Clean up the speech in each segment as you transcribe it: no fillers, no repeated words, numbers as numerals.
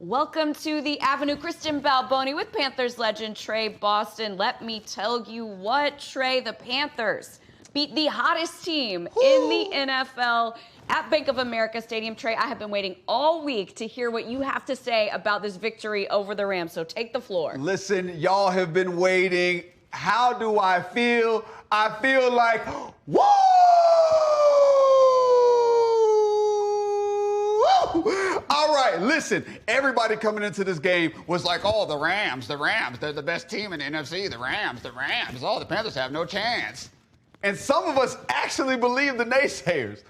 Welcome to the Avenue. Kristen Balboni with Panthers legend Tre Boston. Let me tell you what, Tre, the Panthers beat the hottest team in the NFL at Bank of America Stadium. Tre, I have been waiting all week to hear what you have to say about this victory over the Rams, so take the floor. Listen, y'all have been waiting. How do I feel? I feel like, woo! All right, listen, everybody coming into this game was like, oh, the Rams, they're the best team in the NFC, the Rams, oh, the Panthers have no chance. And some of us actually believed the naysayers.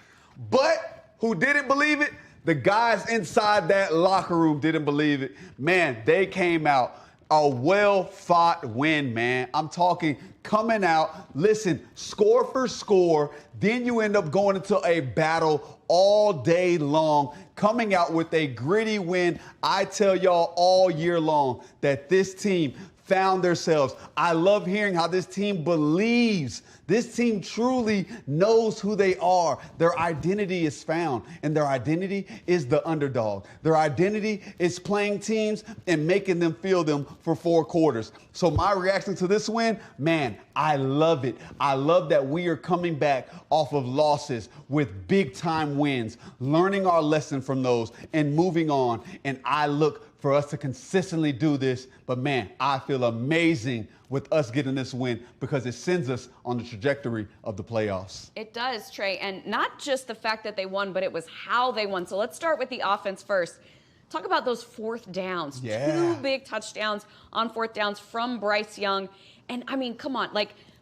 But who didn't believe it? The guys inside that locker room didn't believe it. Man, they came out. A well-fought win, man. I'm talking coming out, listen, score for score, then you end up going into a battle all day long, coming out with a gritty win. I tell y'all all year long that this team found themselves. I love hearing how this team believes. This team truly knows who they are. Their identity is found, and their identity is the underdog. Their identity is playing teams and making them feel them for 4 quarters. So my reaction to this win, man, I love it. I love that we are coming back off of losses with big-time wins, learning our lesson from those and moving on. And I look for us to consistently do this. But man, I feel amazing with us getting this win because it sends us on the trajectory of the playoffs. It does, Tre, and not just the fact that they won, but it was how they won. So let's start with the offense first. Talk about those 4th downs. Yeah. 2 big touchdowns on 4th downs from Bryce Young. And I mean, come on,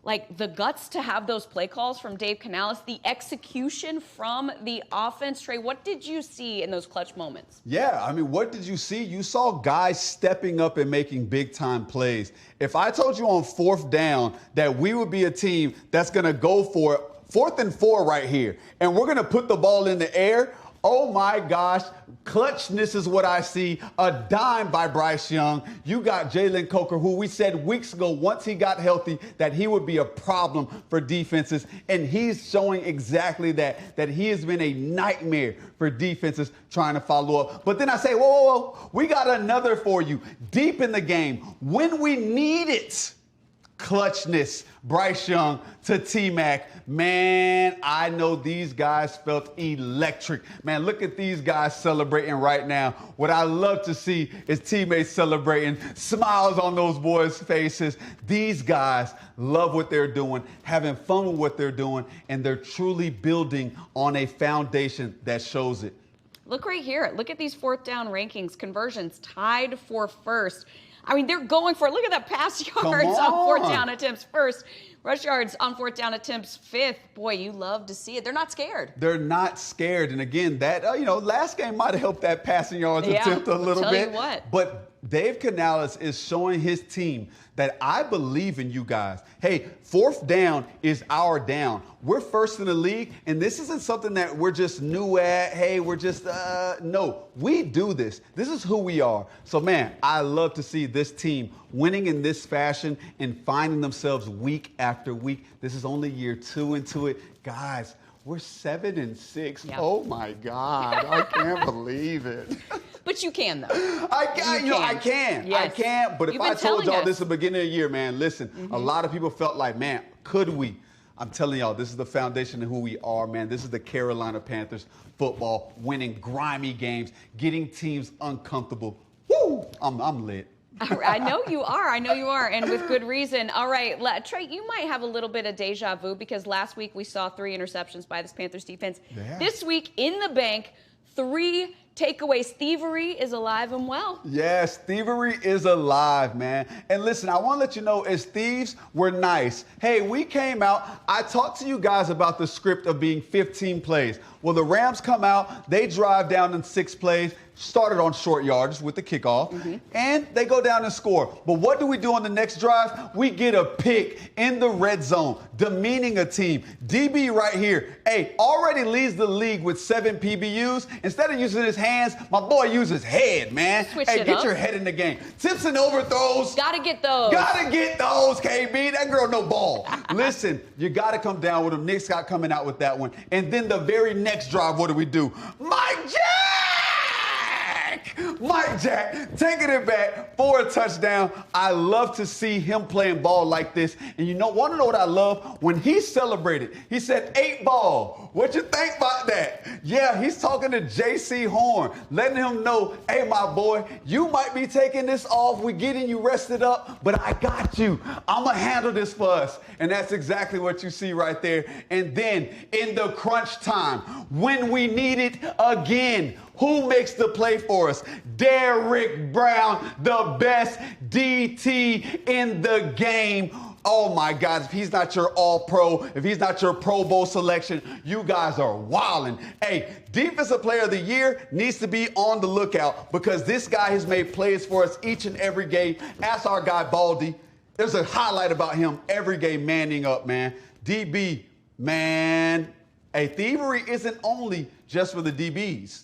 like the guts to have those play calls from Dave Canales, the execution from the offense. Tre, what did you see in those clutch moments? Yeah, I mean, what did you see? You saw guys stepping up and making big-time plays. If I told you on 4th down that we would be a team that's going to go for it, 4th and 4 right here, and we're going to put the ball in the air, oh my gosh, clutchness is what I see. A dime by Bryce Young. You got Jalen Coker, who we said weeks ago, once he got healthy, that he would be a problem for defenses. And he's showing exactly that he has been a nightmare for defenses trying to follow up. But then I say, whoa, we got another for you. Deep in the game, when we need it. Clutchness, Bryce Young to T-Mac. Man, I know these guys felt electric. Man, look at these guys celebrating right now. What I love to see is teammates celebrating, smiles on those boys' faces. These guys love what they're doing, having fun with what they're doing, and they're truly building on a foundation that shows it. Look right here. Look at these 4th down rankings. Conversions tied for 1st. I mean, they're going for it. Look at that pass yards on 4th down attempts 1st. Rush yards on 4th down attempts 5th. Boy, you love to see it. They're not scared. They're not scared. And again, that, last game might have helped that passing yards attempt a little bit. Tell you what. But Dave Canales is showing his team that I believe in you guys. Hey, 4th down is our down. We're 1st in the league, and this isn't something that we're just new at. Hey, we're just, no, we do this. This is who we are. So, man, I love to see this team winning in this fashion and finding themselves week after week. This is only year 2 into it. Guys, we're 7-6. Yep. Oh, my God. I can't believe it. But you can, though. I can. Yes. I can. But if I told y'all this at the beginning of the year, man, listen, a lot of people felt like, man, could we? I'm telling y'all, this is the foundation of who we are, man. This is the Carolina Panthers football, winning grimy games, getting teams uncomfortable. Woo! I'm lit. I know you are, and with good reason. All right, Tre, you might have a little bit of deja vu because last week we saw 3 interceptions by this Panthers defense. Yeah. This week in the bank, 3 takeaways. Thievery is alive and well. Yes, thievery is alive, man. And listen, I want to let you know, as thieves, we're nice. Hey, we came out. I talked to you guys about the script of being 15 plays. Well, the Rams come out. They drive down in 6 plays. Started on short yards with the kickoff, and they go down and score. But what do we do on the next drive? We get a pick in the red zone, demeaning a team. DB right here, hey, already leads the league with 7 PBUs. Instead of using his hands, my boy uses head, man. Get your head in the game. Tips and overthrows. Gotta get those. Gotta get those, KB. That girl no ball. Listen, you gotta come down with him. Nick Scott coming out with that one. And then the very next drive, what do we do? Mike Jack! Mike Jack taking it back for a touchdown. I love to see him playing ball like this. And want to know what I love? When he celebrated, he said 8 ball. What you think about that? Yeah, he's talking to J.C. Horn, letting him know, hey, my boy, you might be taking this off. We're getting you rested up, but I got you. I'm going to handle this for us. And that's exactly what you see right there. And then in the crunch time, when we need it again, who makes the play for us? Derrick Brown, the best DT in the game. Oh my God, if he's not your all-pro, if he's not your Pro Bowl selection, you guys are wildin'. Hey, Defensive Player of the Year needs to be on the lookout because this guy has made plays for us each and every game. Ask our guy Baldy. There's a highlight about him every game manning up, man. DB, man. Hey, thievery isn't only just for the DBs.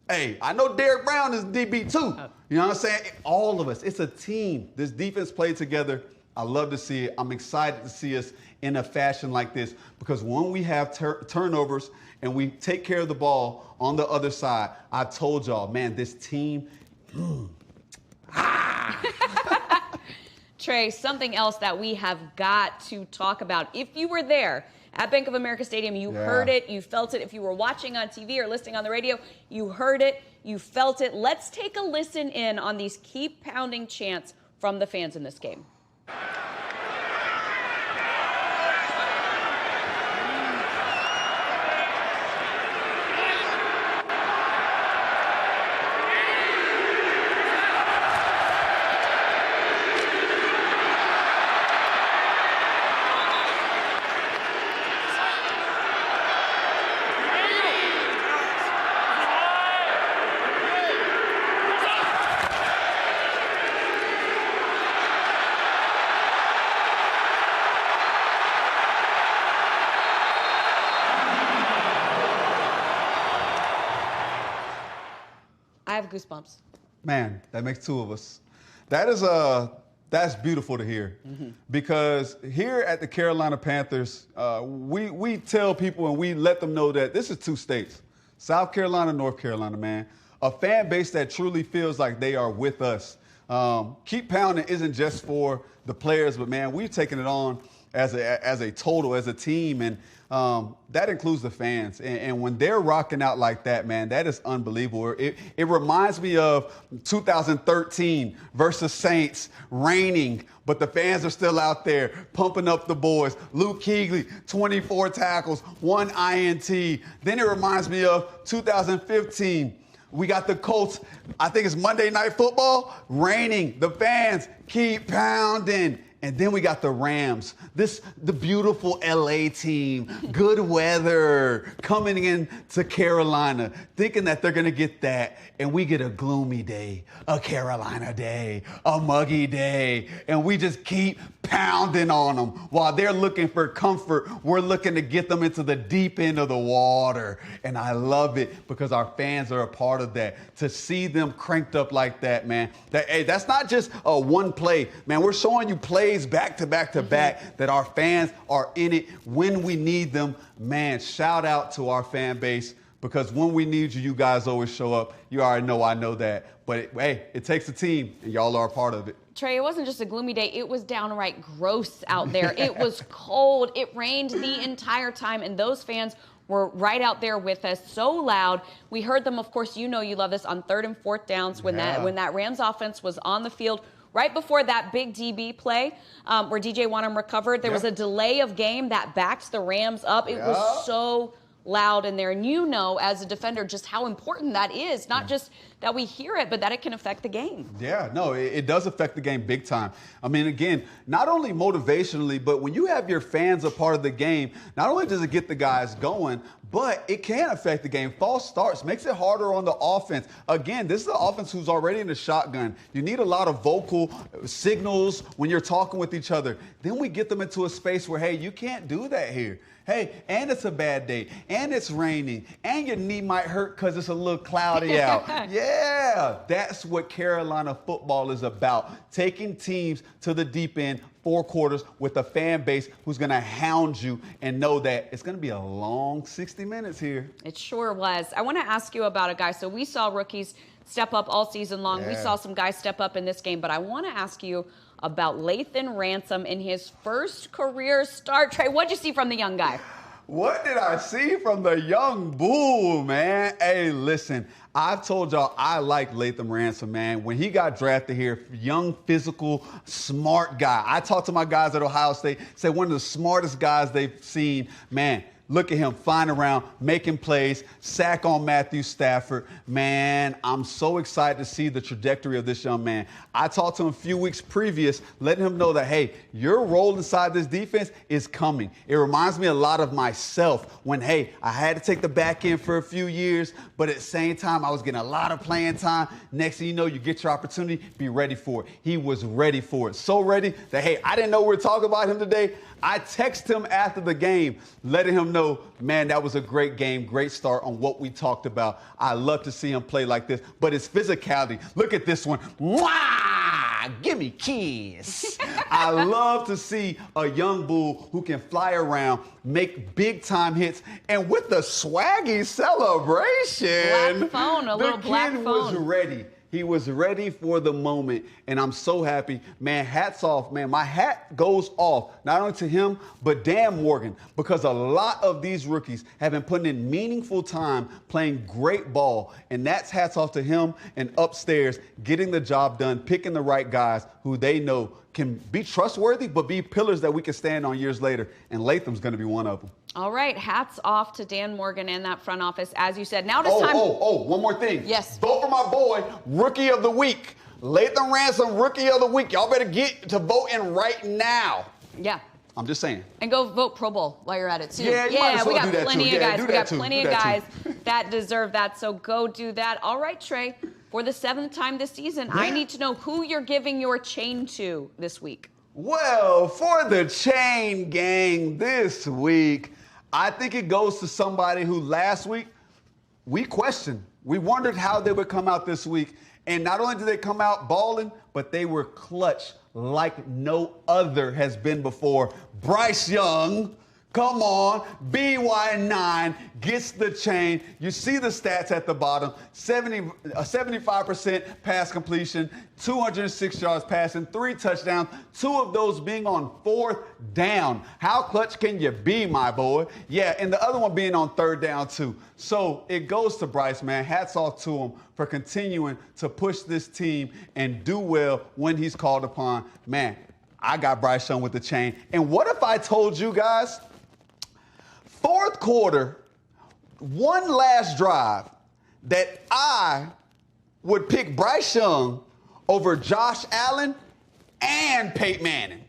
Hey, I know Derrick Brown is DB too. You know what I'm saying? All of us. It's a team. This defense played together. I love to see it. I'm excited to see us in a fashion like this because when we have turnovers and we take care of the ball on the other side, I told y'all, man, this team. Tre, something else that we have got to talk about. If you were there at Bank of America Stadium, you heard it, you felt it. If you were watching on TV or listening on the radio, you heard it, you felt it. Let's take a listen in on these keep pounding chants from the fans in this game. I have goosebumps. Man, that makes 2 of us. That's beautiful to hear because here at the Carolina Panthers, we tell people and we let them know that this is 2 states, South Carolina, North Carolina, man. A fan base that truly feels like they are with us. Keep pounding isn't just for the players, but man, we've taken it on as a total, as a team, and that includes the fans. And when they're rocking out like that, man, that is unbelievable. It reminds me of 2013 versus Saints, raining, but the fans are still out there pumping up the boys. Luke Kuechly, 24 tackles, 1 INT. Then it reminds me of 2015. We got the Colts, I think it's Monday Night Football, raining. The fans keep pounding. And then we got the Rams, the beautiful LA team, good weather, coming in to Carolina, thinking that they're going to get that. And we get a gloomy day, a Carolina day, a muggy day. And we just keep pounding on them. While they're looking for comfort, we're looking to get them into the deep end of the water. And I love it because our fans are a part of that. To see them cranked up like that, man. That's not just one play. Man, we're showing you plays back to back to back that our fans are in it when we need them. Man, shout out to our fan base because when we need you, you guys always show up. You already know I know that. But it takes a team, and y'all are a part of it. Tre, it wasn't just a gloomy day. It was downright gross out there. It was cold. It rained the entire time, and those fans were right out there with us, so loud. We heard them, of course, you love this, on 3rd and 4th downs when that Rams offense was on the field. Right before that big DB play where DJ Wanham recovered, there was a delay of game that backed the Rams up. It was so loud in there. And as a defender, just how important that is. Not just that we hear it, but that it can affect the game. Yeah, no, it does affect the game big time. I mean, again, not only motivationally, but when you have your fans a part of the game, not only does it get the guys going, but it can affect the game. False starts makes it harder on the offense. Again, this is the offense who's already in the shotgun. You need a lot of vocal signals when you're talking with each other. Then we get them into a space where, hey, you can't do that here. Hey, and it's a bad day, and it's raining, and your knee might hurt because it's a little cloudy out. Yeah, that's what Carolina football is about. Taking teams to the deep end, 4 quarters, with a fan base who's going to hound you and know that it's going to be a long 60 minutes here. It sure was. I want to ask you about a guy. So we saw rookies step up all season long. Yeah. We saw some guys step up in this game, but I want to ask you about Lathan Ransom in his first career start. Tre, what'd you see from the young guy? What did I see from the young bull, man? Hey, listen, I've told y'all I like Lathan Ransom, man. When he got drafted here, young, physical, smart guy. I talked to my guys at Ohio State, said one of the smartest guys they've seen. Man, look at him flying around, making plays, sack on Matthew Stafford. Man, I'm so excited to see the trajectory of this young man. I talked to him a few weeks previous, letting him know that, hey, your role inside this defense is coming. It reminds me a lot of myself when, hey, I had to take the back end for a few years, but at the same time, I was getting a lot of playing time. Next thing you know, you get your opportunity, be ready for it. He was ready for it. So ready that, hey, I didn't know we were talking about him today. I texted him after the game, letting him know, man, that was a great game, great start on what we talked about. I love to see him play like this, but his physicality, look at this one. Mwah! Give me kiss. I love to see a young bull who can fly around, make big-time hits, and with the swaggy celebration. Black phone, a little black phone. The kid was ready. He was ready for the moment, and I'm so happy. Man, hats off, man. My hat goes off, not only to him, but Dan Morgan, because a lot of these rookies have been putting in meaningful time playing great ball, and that's hats off to him and upstairs getting the job done, picking the right guys who they know can be trustworthy, but be pillars that we can stand on years later, and Latham's going to be one of them. All right, hats off to Dan Morgan and that front office, as you said. Now it's time. One more thing. Yes. Vote for my boy, Rookie of the Week. Lathan Ransom, Rookie of the Week. Y'all better get to voting right now. Yeah. I'm just saying. And go vote Pro Bowl while you're at it, too. Yeah, you might as well we got do that plenty too. of Yeah, guys. do We that got too. plenty Do of that guys too. that deserve that, so go do that. All right, Tre, for the 7th time this season, I need to know who you're giving your chain to this week. Well, for the chain gang this week, I think it goes to somebody who last week we questioned. We wondered how they would come out this week. And not only did they come out balling, but they were clutch like no other has been before. Bryce Young, come on, BY9 gets the chain. You see the stats at the bottom, 75% pass completion, 206 yards passing, 3 touchdowns, 2 of those being on 4th down. How clutch can you be, my boy? Yeah, and the other one being on 3rd down too. So it goes to Bryce, man. Hats off to him for continuing to push this team and do well when he's called upon. Man, I got Bryce Young with the chain. And what if I told you guys, 4th quarter, one last drive, that I would pick Bryce Young over Josh Allen and Peyton Manning?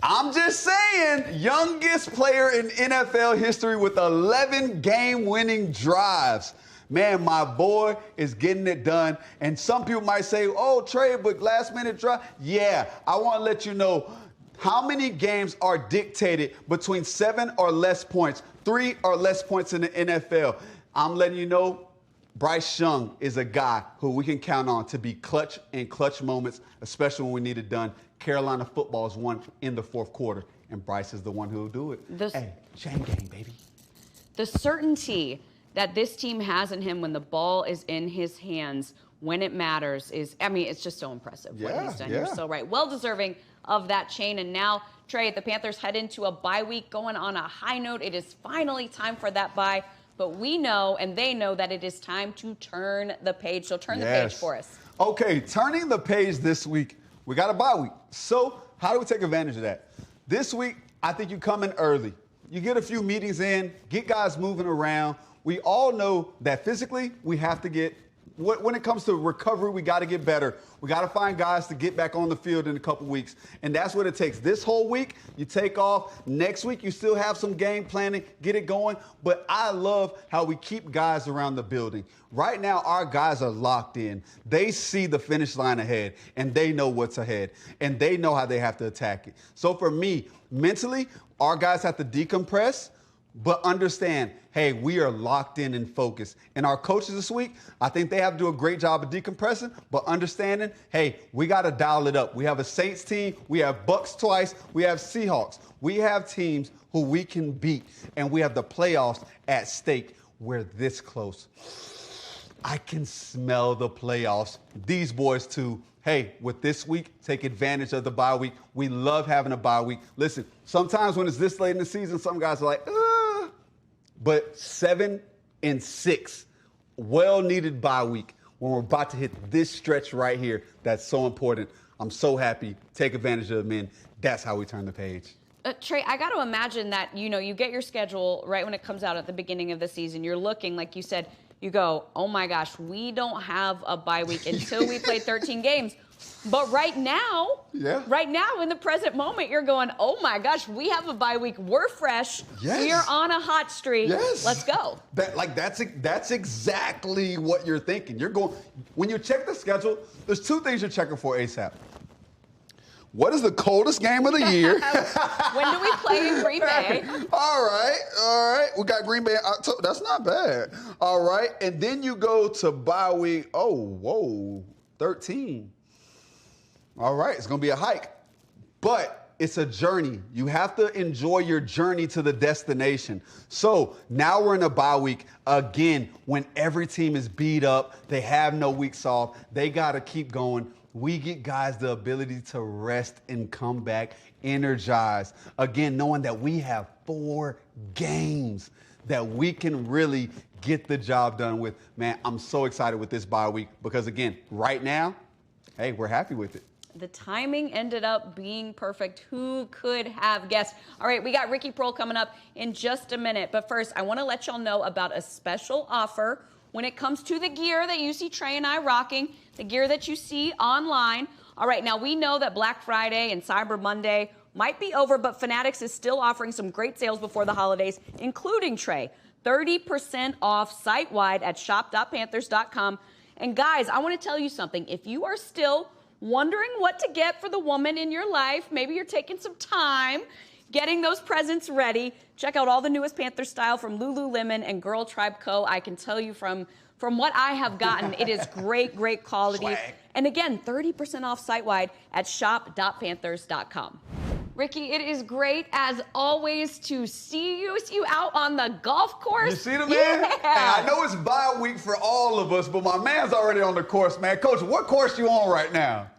I'm just saying, youngest player in NFL history with 11 game-winning drives. Man, my boy is getting it done. And some people might say, oh, Tre, but last-minute drive. Yeah, I want to let you know how many games are dictated between 7 or less points, 3 or less points in the NFL. I'm letting you know Bryce Young is a guy who we can count on to be clutch in clutch moments, especially when we need it done. Carolina football is won in the 4th quarter, and Bryce is the one who will do it. Hey, chain gang, baby. The certainty that this team has in him when the ball is in his hands, when it matters, is, I mean, it's just so impressive what he's done. You're so right. Well deserving of that chain. And now, Tre, the Panthers head into a bye week going on a high note. It is finally time for that bye. But we know, and they know, that it is time to turn the page. So turn the page for us. Okay, turning the page this week, we got a bye week. So how do we take advantage of that? This week, I think you come in early. You get a few meetings in, get guys moving around. We all know that physically we have to get, when it comes to recovery, we got to get better. We got to find guys to get back on the field in a couple weeks. And that's what it takes. This whole week, you take off. Next week, you still have some game planning, get it going. But I love how we keep guys around the building. Right now, our guys are locked in. They see the finish line ahead, and they know what's ahead, and they know how they have to attack it. So for me, mentally, our guys have to decompress, but understand, hey, we are locked in and focused. And our coaches this week, I think they have to do a great job of decompressing, but understanding, hey, we got to dial it up. We have a Saints team. We have Bucks twice. We have Seahawks. We have teams who we can beat, and we have the playoffs at stake. We're this close. I can smell the playoffs. These boys too. Hey, with this week, take advantage of the bye week. We love having a bye week. Listen, sometimes when it's this late in the season, some guys are like, but 7-6, well-needed bye week when we're about to hit this stretch right here that's so important. I'm so happy. Take advantage of the men. That's how we turn the page. Trey, I got to imagine that, you get your schedule right when it comes out at the beginning of the season. You're looking, like you said, you go, oh my gosh, we don't have a bye week until we play 13 games. But right now, in the present moment, you're going, oh my gosh, we have a bye week. We're fresh. Yes. We are on a hot streak. Yes. Let's go. That's exactly what you're thinking. You're going, when you check the schedule, there's two things you're checking for ASAP. What is the coldest game of the year? When do we play in Green Bay? All right. We got Green Bay in October. That's not bad. All right. And then you go to bye week. 13. All right. It's going to be a hike. But it's a journey. You have to enjoy your journey to the destination. So now we're in a bye week again when every team is beat up. They have no weeks off. They got to keep going. We get guys the ability to rest and come back energized. Again, knowing that we have 4 games that we can really get the job done with. Man, I'm so excited with this bye week because, again, right now, hey, we're happy with it. The timing ended up being perfect. Who could have guessed? All right, we got Ricky Prohl coming up in just a minute. But first, I want to let y'all know about a special offer when it comes to the gear that you see Trey and I rocking, the gear that you see online. All right, now we know that Black Friday and Cyber Monday might be over, but Fanatics is still offering some great sales before the holidays, including, Trey, 30% off site-wide at shop.panthers.com. And guys, I want to tell you something. If you are still wondering what to get for the woman in your life, maybe you're taking some time getting those presents ready, check out all the newest Panther style from Lululemon and Girl Tribe Co. I can tell you from what I have gotten, it is great quality. Swag. And again, 30% off site-wide at shop.panthers.com. Ricky, it is great, as always, to see you out on the golf course. You see the man? Yeah. And I know it's bye week for all of us, but my man's already on the course, man. Coach, what course you on right now?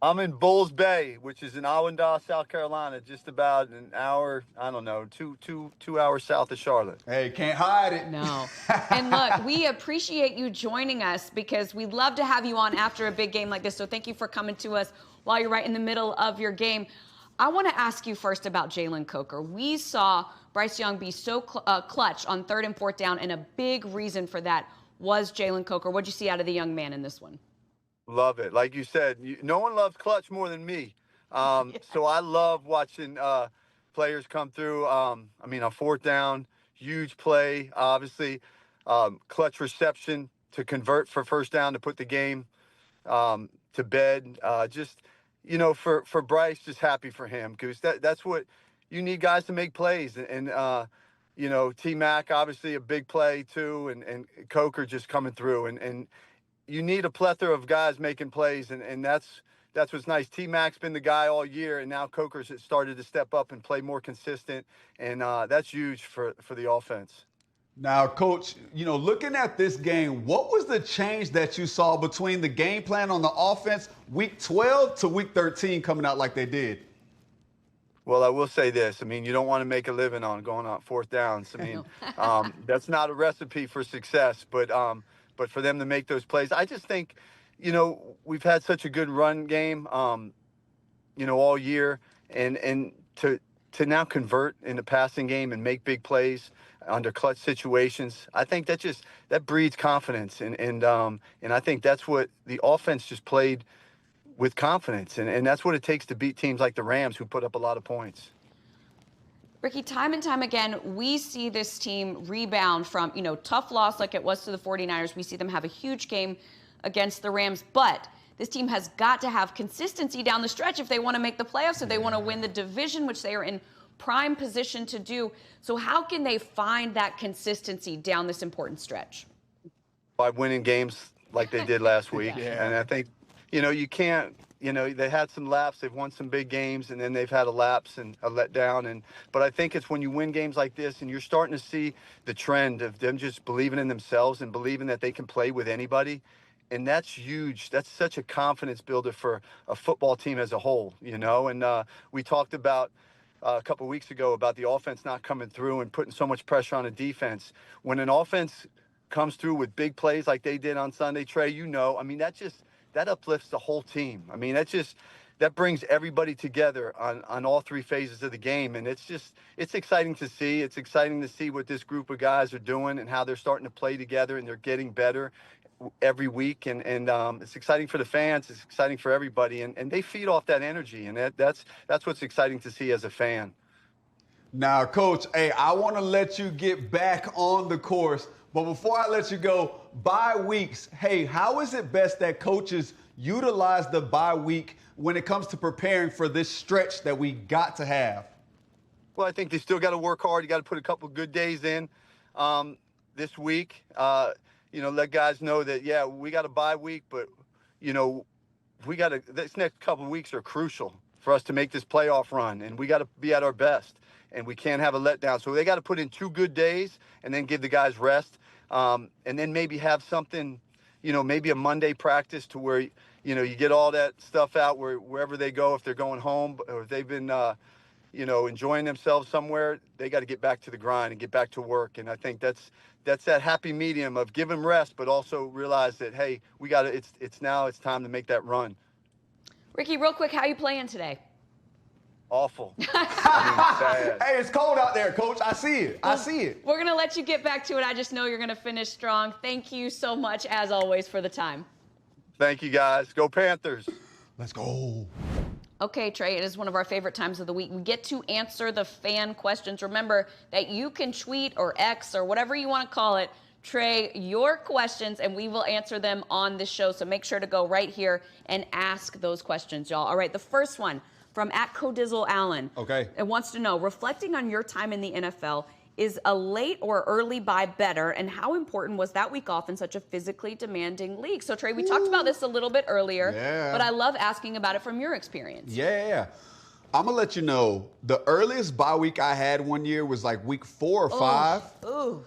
I'm in Bulls Bay, which is in Awendaw, South Carolina, just about an hour, I don't know, two hours south of Charlotte. Hey, can't hide it. No. And look, we appreciate you joining us because we'd love to have you on after a big game like this. So thank you for coming to us while you're right in the middle of your game. I want to ask you first about Jalen Coker. We saw Bryce Young be so clutch on 3rd and 4th down, and a big reason for that was Jalen Coker. What'd you see out of the young man in this one? Love it. Like you said, no one loves clutch more than me. So I love watching players come through. On 4th down, huge play, obviously. Clutch reception to convert for 1st down to put the game to bed. For Bryce, just happy for him because that's what you need, guys to make plays. And T-Mac, obviously a big play too, and Coker just coming through. And you need a plethora of guys making plays, and that's what's nice. T-Mac's been the guy all year, and now Coker's started to step up and play more consistent, and that's huge for the offense. Now, Coach, looking at this game, what was the change that you saw between the game plan on the offense week 12 to week 13 coming out like they did? Well, I will say this. You don't want to make a living on going on 4th downs. That's not a recipe for success, but for them to make those plays, I just think, we've had such a good run game, all year, and to now convert in the passing game and make big plays under clutch situations, I think that breeds confidence, and I think that's what the offense just played with confidence, and that's what it takes to beat teams like the Rams, who put up a lot of points. Ricky, time and time again, we see this team rebound from, tough loss like it was to the 49ers. We see them have a huge game against the Rams, but this team has got to have consistency down the stretch if they want to make the playoffs, if they want to win the division, which they are in prime position to do. So how can they find that consistency down this important stretch? By winning games like they did last week. Yeah. And I think, you can't they had some laps. They've won some big games, and then they've had a lapse and a letdown. But I think it's when you win games like this and you're starting to see the trend of them just believing in themselves and believing that they can play with anybody. And that's huge. That's such a confidence builder for a football team as a whole, And we talked about a couple of weeks ago about the offense not coming through and putting so much pressure on the defense. When an offense comes through with big plays like they did on Sunday, Trey, that uplifts the whole team. That brings everybody together on all three phases of the game. And it's exciting to see. It's exciting to see what this group of guys are doing and how they're starting to play together and they're getting better every week. And it's exciting for the fans. It's exciting for everybody. And they feed off that energy. And that's what's exciting to see as a fan. Now, Coach, hey, I want to let you get back on the course. But before I let you go, bye weeks. Hey, how is it best that coaches utilize the bye week when it comes to preparing for this stretch that we got to have? Well, I think they still got to work hard. You got to put a couple of good days in this week. Let guys know that, yeah, we got a bye week, but, this next couple of weeks are crucial for us to make this playoff run, and we got to be at our best. And we can't have a letdown. So they got to put in 2 good days and then give the guys rest. And then maybe have something, maybe a Monday practice to where, you get all that stuff out wherever they go. If they're going home or if they've been, enjoying themselves somewhere, they got to get back to the grind and get back to work. And I think that's that happy medium of give them rest, but also realize that, hey, it's time to make that run. Ricky, real quick, how you playing today? Awful. Bad. Hey, it's cold out there, Coach. I see it. We're going to let you get back to it. I just know you're going to finish strong. Thank you so much, as always, for the time. Thank you, guys. Go Panthers. Let's go. Okay, Trey, it is one of our favorite times of the week. We get to answer the fan questions. Remember that you can tweet or X or whatever you want to call it, Trey, your questions, and we will answer them on the show. So make sure to go right here and ask those questions, y'all. All right, the first one from @Codizzle_Allen. Okay. It wants to know, reflecting on your time in the NFL, is a late or early bye better, and how important was that week off in such a physically demanding league? So, Trey, we talked about this a little bit earlier, but I love asking about it from your experience. Yeah. I'm going to let you know, the earliest bye week I had one year was like week 4 or 5. Ooh.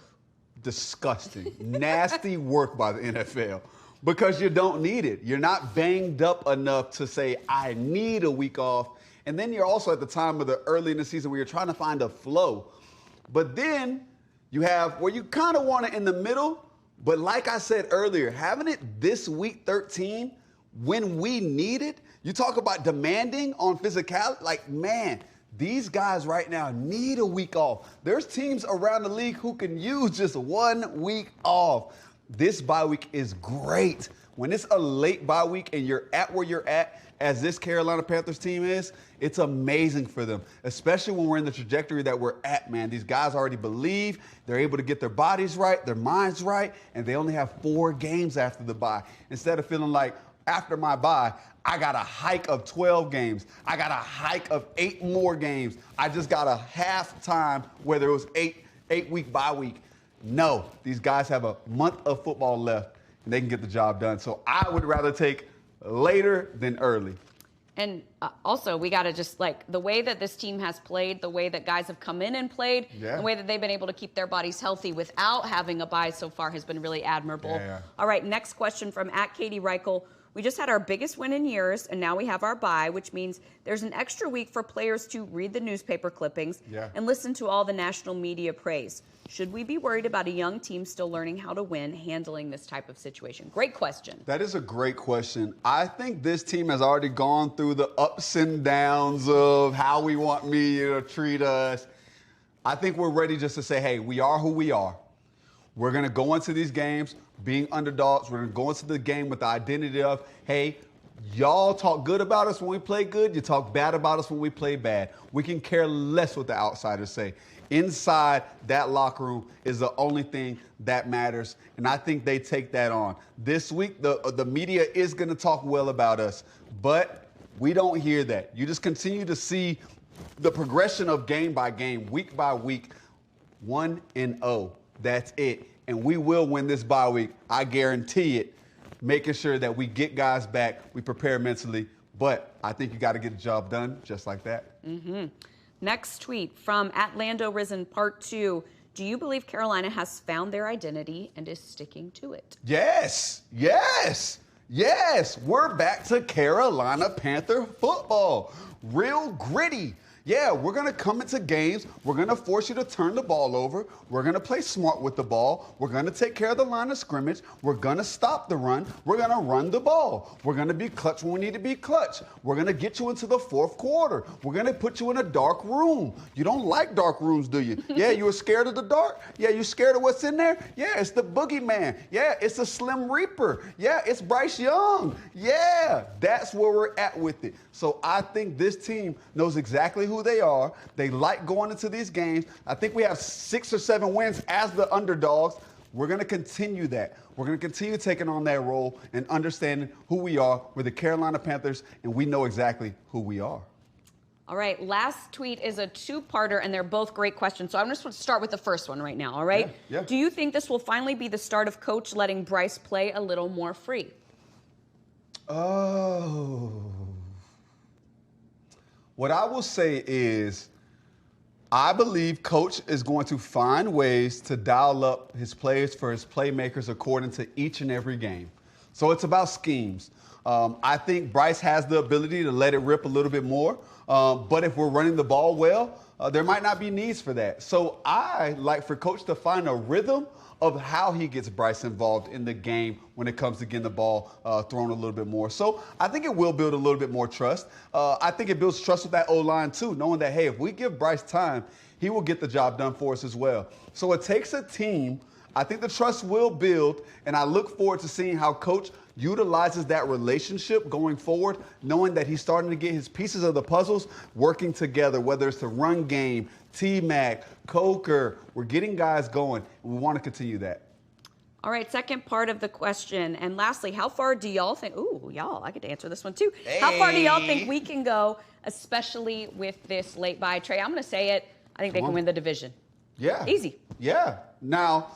Disgusting. Nasty work by the NFL. Because you don't need it. You're not banged up enough to say, I need a week off. And then you're also at the time of the early in the season where you're trying to find a flow. But then you have where you kind of want it in the middle. But like I said earlier, having it this week 13 when we need it, you talk about demanding on physicality. Like, man, these guys right now need a week off. There's teams around the league who can use just 1 week off. This bye week is great. When it's a late bye week and you're at where you're at, as this Carolina Panthers team is, it's amazing for them, especially when we're in the trajectory that we're at, man. These guys already believe. They're able to get their bodies right, their minds right, and they only have 4 games after the bye. Instead of feeling like, after my bye, I got a hike of 12 games. I got a hike of 8 more games. I just got a half time, whether it was 8-week bye week. No, these guys have a month of football left, and they can get the job done. So I would rather take later than early. And also, we got to just, like, the way that this team has played, the way that guys have come in and played, the way that they've been able to keep their bodies healthy without having a bye so far has been really admirable. Yeah. All right, next question from @Katie Reichel. We just had our biggest win in years, and now we have our bye, which means there's an extra week for players to read the newspaper clippings and listen to all the national media praise. Should we be worried about a young team still learning how to win, handling this type of situation? Great question. That is a great question. I think this team has already gone through the ups and downs of how we want media to treat us. I think we're ready just to say, hey, we are who we are. We're going to go into these games being underdogs. We're going to go into the game with the identity of, hey, y'all talk good about us when we play good. You talk bad about us when we play bad. We can care less what the outsiders say. Inside that locker room is the only thing that matters, and I think they take that on. This week, the media is going to talk well about us, but we don't hear that. You just continue to see the progression of game by game, week by week, 1-0. That's it. And we will win this bye week. I guarantee it. Making sure that we get guys back, we prepare mentally, But I think you got to get the job done just like that. Next tweet from @LandoRisen Part 2. Do you believe Carolina has found their identity and is sticking to it? Yes, yes, yes. We're back to Carolina Panther football. Real gritty. Yeah, we're going to come into games. We're going to force you to turn the ball over. We're going to play smart with the ball. We're going to take care of the line of scrimmage. We're going to stop the run. We're going to run the ball. We're going to be clutch when we need to be clutch. We're going to get you into the fourth quarter. We're going to put you in a dark room. You don't like dark rooms, do you? Yeah, you were scared of the dark? Yeah, you scared of what's in there? Yeah, it's the boogeyman. Yeah, it's the Slim Reaper. Yeah, it's Bryce Young. Yeah, that's where we're at with it. So I think this team knows exactly who they are. They like going into these games. I think we have 6 or 7 wins as the underdogs. We're going to continue that. We're going to continue taking on that role and understanding who we are. We're the Carolina Panthers, and we know exactly who we are. All right, last tweet is a two-parter, and they're both great questions. So I'm just going to start with the first one right now, all right? Yeah. Do you think this will finally be the start of Coach letting Bryce play a little more free? Oh. What I will say is I believe Coach is going to find ways to dial up his plays for his playmakers according to each and every game. So it's about schemes. I think Bryce has the ability to let it rip a little bit more. But if we're running the ball well, there might not be needs for that. So I like for Coach to find a rhythm of how he gets Bryce involved in the game when it comes to getting the ball thrown a little bit more. So I think it will build a little bit more trust. I think it builds trust with that O-line too, knowing that, hey, if we give Bryce time, he will get the job done for us as well. So it takes a team. I think the trust will build, and I look forward to seeing how Coach utilizes that relationship going forward, knowing that he's starting to get his pieces of the puzzles working together, whether it's the run game, T-Mac, Coker. We're getting guys going, and we want to continue that. All right, second part of the question. And lastly, how far do y'all think, I get to answer this one too. Hey. How far do y'all think we can go, especially with this late bye? Trey, I'm going to say it. I think they can win the division. Yeah. Easy. Yeah. Now,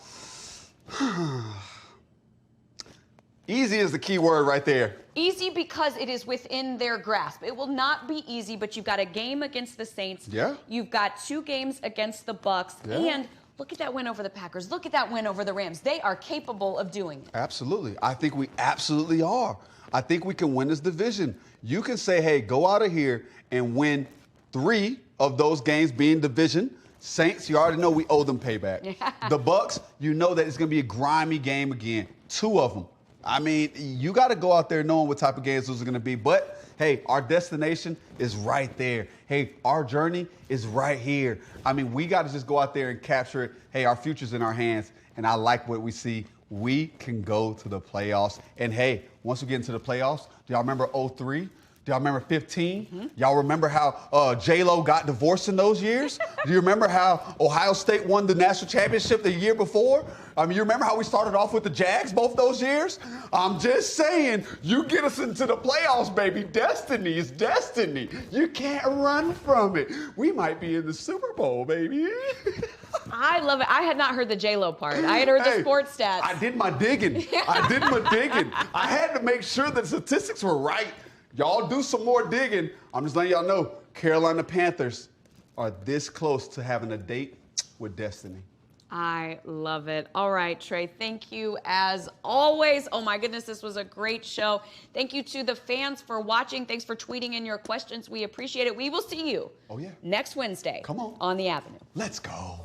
easy is the key word right there. Easy because it is within their grasp. It will not be easy, but you've got a game against the Saints. Yeah. You've got 2 games against the Bucks. Yeah. And look at that win over the Packers. Look at that win over the Rams. They are capable of doing it. Absolutely. I think we absolutely are. I think we can win this division. You can say, hey, go out of here and win 3 of those games being division. Saints, you already know we owe them payback. The Bucks, you know that it's going to be a grimy game again. 2 of them. I mean, you got to go out there knowing what type of games those are going to be. But, hey, our destination is right there. Hey, our journey is right here. I mean, we got to just go out there and capture it. Hey, our future's in our hands, and I like what we see. We can go to the playoffs. And, hey, once we get into the playoffs, do y'all remember 03? Do y'all remember 15? Mm-hmm. Y'all remember how J-Lo got divorced in those years? Do you remember how Ohio State won the national championship the year before? I mean, you remember how we started off with the Jags both those years? I'm just saying, you get us into the playoffs, baby. Destiny is destiny. You can't run from it. We might be in the Super Bowl, baby. I love it. I had not heard the J-Lo part. I had heard the sports stats. I did my digging. I had to make sure the statistics were right. Y'all do some more digging. I'm just letting y'all know, Carolina Panthers are this close to having a date with destiny. I love it. All right, Trey, thank you as always. Oh my goodness, this was a great show. Thank you to the fans for watching. Thanks for tweeting in your questions. We appreciate it. We will see you next Wednesday Come on. On the Avenue. Let's go.